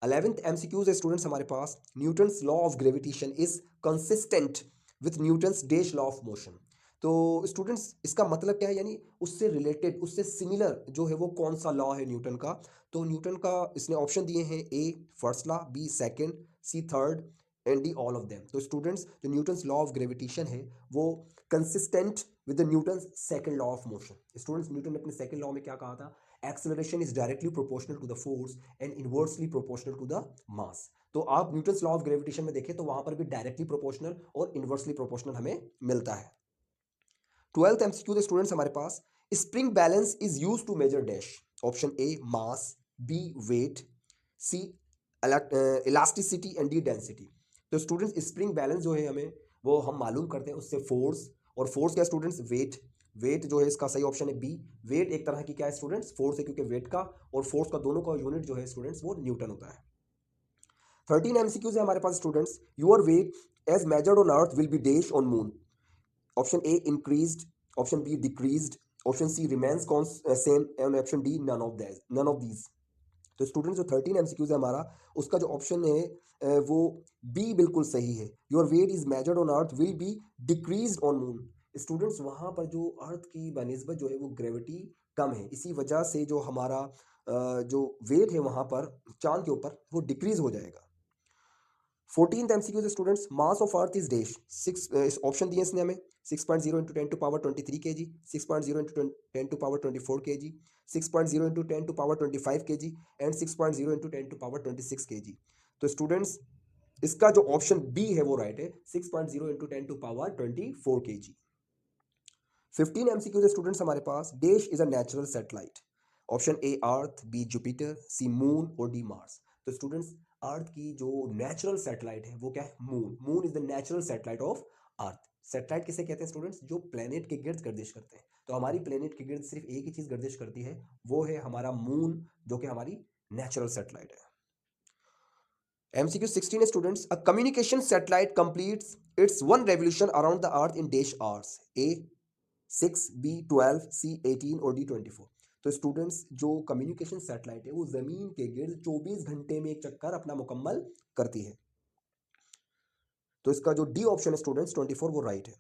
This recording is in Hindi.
11th MCQs है स्टूडेंट्स हमारे पास, Newton's law of gravitation is consistent with Newton's dash law of motion. तो स्टूडेंट्स इसका मतलब क्या है, यानी उससे रिलेटेड, उससे सिमिलर जो है वो कौन सा लॉ है न्यूटन का। तो न्यूटन का इसने ऑप्शन दिए हैं, A first law, B second, C third and D all of them. तो स्टूडेंट्स जो न्यूटन्स लॉ ऑफ ग्रेविटेशन है वो consistent with the Newton's second law of motion. Students Newton ने अपने सेकंड लॉ में क्या कहा था, acceleration is directly proportional to the force and inversely proportional to the mass. तो आप न्यूटन्स लॉ ऑफ ग्रेविटेशन में देखें तो वहां पर भी डायरेक्टली प्रोपोर्शनल और इनवर्सली प्रोपोर्शनल हमें मिलता है। 12th एमसीक्यू के स्टूडेंट्स हमारे पास, spring balance is use to measure dash. Option A mass, B weight, C elasticity and D density. तो स्टूडेंट्स स्प्रिंग बैलेंस जो है हमें वो हम मालूम करते हैं उससे फोर्स, और फोर्स क्या स्टूडेंट्स, वेट। वेट जो है इसका सही ऑप्शन है बी। वेट एक तरह की क्या है स्टूडेंट्स, फोर्स है, क्योंकि वेट का और फोर्स का दोनों का यूनिट जो है स्टूडेंट्स वो न्यूटन होता है। 13 एमसीक्यूज है हमारे पास students, your weight as measured on earth will be dash on moon. Option A increased, option B decreased, option C remains same and option D none of these. तो स्टूडेंट्स जो 13 एमसीक्यूज है हमारा, उसका जो ऑप्शन है वो बी बिल्कुल सही है। Your weight is measured on earth will B decreased on moon. Students वहां पर जो अर्थ की बनिस्बत जो है वो ग्रेविटी कम है, इसी वजह से जो हमारा जो वेट है वहां पर चांद के ऊपर वो डिक्रीज हो जाएगा। 14th एमसीक्यू से students, mass of earth is dash. Six option दिए इसने हमें, 6.0 इंटू 10 टू पावर 23 के जी, 6.0 इंटू 10 टू पावर 24 के जी, 6.0 इंटू 10 टू पावर 25 के जी एंड 6.0 इंटू 10 टू पावर 26 के जी। तो स्टूडेंट्स इसका जो ऑप्शन बी है वो राइट है, 6.0 इंटू 10 टू पावर 24 के जी। 15 एमसीक्यू से स्टूडेंट्स हमारे पास, dash is a natural satellite. Option A earth, B Jupiter, C moon और डी मार्स। तो स्टूडेंट्स अर्थ की जो नेचुरल सैटेलाइट है वो क्या है, moon. Moon is the natural satellite of earth. Satellite किसे कहते हैं स्टूडेंट्स, जो प्लेनेट के गिर्द गर्दिश करते हैं। तो हमारी प्लेनेट के गिर्द सिर्फ एक ही चीज गर्दिश करती है, वो है हमारा मून, जो कि हमारी नेचुरल सैटेलाइट है। MCQ 16 students, a communication satellite completes its one revolution around the earth in dash hours. A 6, B 12, C 18 और डी 24। तो स्टूडेंट्स जो कम्युनिकेशन सैटेलाइट है वो जमीन के गिर्द 24 घंटे में एक चक्कर अपना मुकम्मल करती है। तो इसका जो डी ऑप्शन है स्टूडेंट्स 24 वो राइट है।